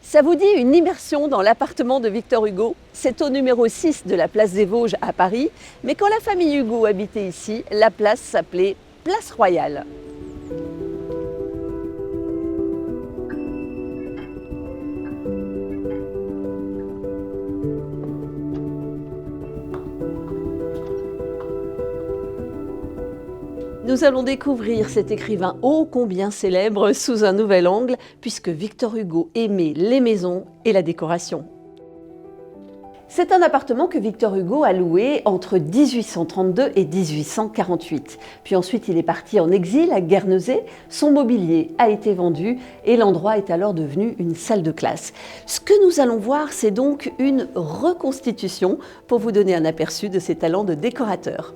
Ça vous dit une immersion dans l'appartement de Victor Hugo? C'est au numéro 6 de la place des Vosges à Paris, mais quand la famille Hugo habitait ici, la place s'appelait Place Royale. Nous allons découvrir cet écrivain ô combien célèbre sous un nouvel angle, puisque Victor Hugo aimait les maisons et la décoration. C'est un appartement que Victor Hugo a loué entre 1832 et 1848. Puis ensuite, il est parti en exil à Guernesey. Son mobilier a été vendu et l'endroit est alors devenu une salle de classe. Ce que nous allons voir, c'est donc une reconstitution pour vous donner un aperçu de ses talents de décorateur.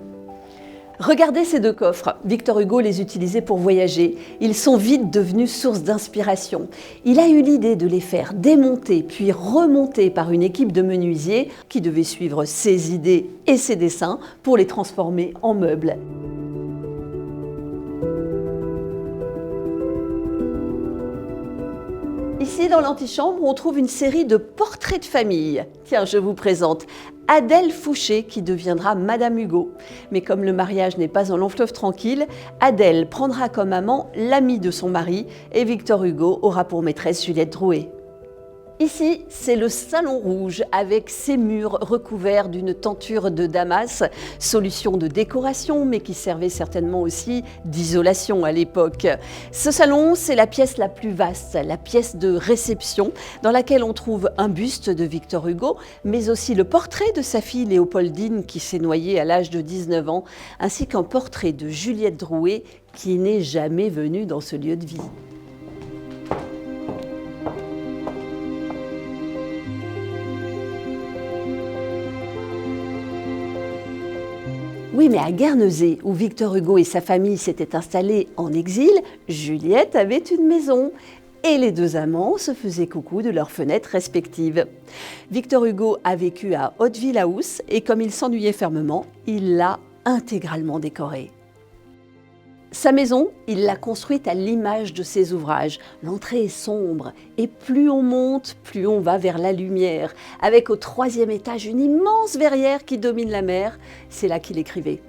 Regardez ces deux coffres. Victor Hugo les utilisait pour voyager. Ils sont vite devenus source d'inspiration. Il a eu l'idée de les faire démonter puis remonter par une équipe de menuisiers qui devait suivre ses idées et ses dessins pour les transformer en meubles. Ici, dans l'antichambre, on trouve une série de portraits de famille. Tiens, je vous présente Adèle Fouché, qui deviendra Madame Hugo. Mais comme le mariage n'est pas un long fleuve tranquille, Adèle prendra comme amant l'ami de son mari et Victor Hugo aura pour maîtresse Juliette Drouet. Ici, c'est le salon rouge avec ses murs recouverts d'une tenture de damas, solution de décoration mais qui servait certainement aussi d'isolation à l'époque. Ce salon, c'est la pièce la plus vaste, la pièce de réception dans laquelle on trouve un buste de Victor Hugo mais aussi le portrait de sa fille Léopoldine qui s'est noyée à l'âge de 19 ans ainsi qu'un portrait de Juliette Drouet qui n'est jamais venue dans ce lieu de vie. Oui, mais à Guernesey, où Victor Hugo et sa famille s'étaient installés en exil, Juliette avait une maison. Et les deux amants se faisaient coucou de leurs fenêtres respectives. Victor Hugo a vécu à Hauteville-House et comme il s'ennuyait fermement, il l'a intégralement décorée. Sa maison, il l'a construite à l'image de ses ouvrages. L'entrée est sombre et plus on monte, plus on va vers la lumière. Avec au 3e étage une immense verrière qui domine la mer. C'est là qu'il écrivait.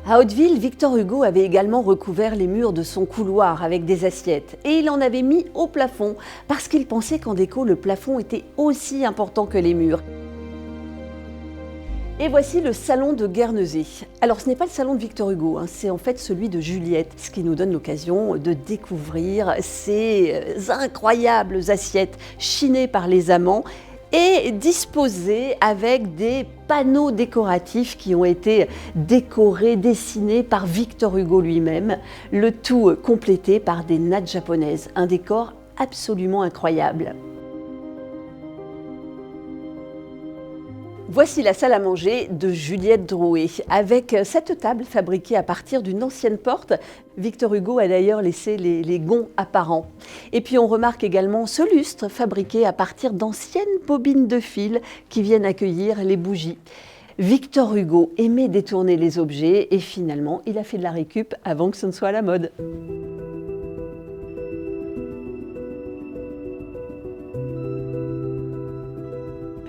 À Hauteville, Victor Hugo avait également recouvert les murs de son couloir avec des assiettes et il en avait mis au plafond parce qu'il pensait qu'en déco, le plafond était aussi important que les murs. Et voici le salon de Guernesey. Alors ce n'est pas le salon de Victor Hugo, c'est en fait celui de Juliette, ce qui nous donne l'occasion de découvrir ces incroyables assiettes chinées par les amants et disposées avec des panneaux décoratifs qui ont été décorés, dessinés par Victor Hugo lui-même, le tout complété par des nattes japonaises, un décor absolument incroyable. Voici la salle à manger de Juliette Drouet, avec cette table fabriquée à partir d'une ancienne porte. Victor Hugo a d'ailleurs laissé les gonds apparents. Et puis on remarque également ce lustre fabriqué à partir d'anciennes bobines de fil qui viennent accueillir les bougies. Victor Hugo aimait détourner les objets et finalement il a fait de la récup avant que ce ne soit à la mode.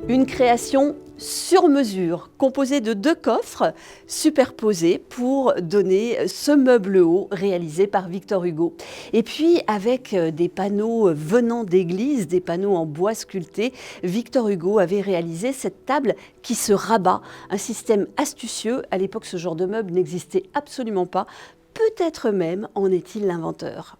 Une création sur mesure, composée de 2 coffres superposés pour donner ce meuble haut réalisé par Victor Hugo. Et puis avec des panneaux venant d'église, des panneaux en bois sculpté, Victor Hugo avait réalisé cette table qui se rabat. Un système astucieux, à l'époque ce genre de meuble n'existait absolument pas, peut-être même en est-il l'inventeur.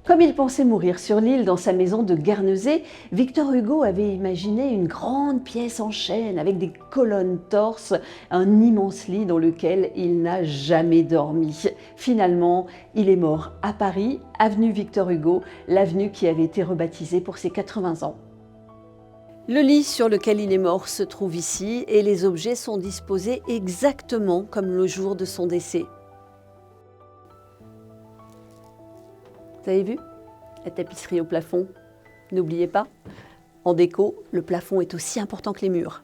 Comme il pensait mourir sur l'île dans sa maison de Guernesey, Victor Hugo avait imaginé une grande pièce en chêne avec des colonnes torses, un immense lit dans lequel il n'a jamais dormi. Finalement, il est mort à Paris, avenue Victor Hugo, l'avenue qui avait été rebaptisée pour ses 80 ans. Le lit sur lequel il est mort se trouve ici et les objets sont disposés exactement comme le jour de son décès. Vous avez vu la tapisserie au plafond? N'oubliez pas, en déco, le plafond est aussi important que les murs.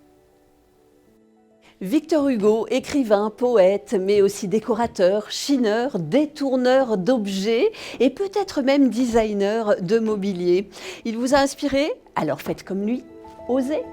Victor Hugo, écrivain, poète, mais aussi décorateur, chineur, détourneur d'objets et peut-être même designer de mobilier. Il vous a inspiré? Alors faites comme lui, osez!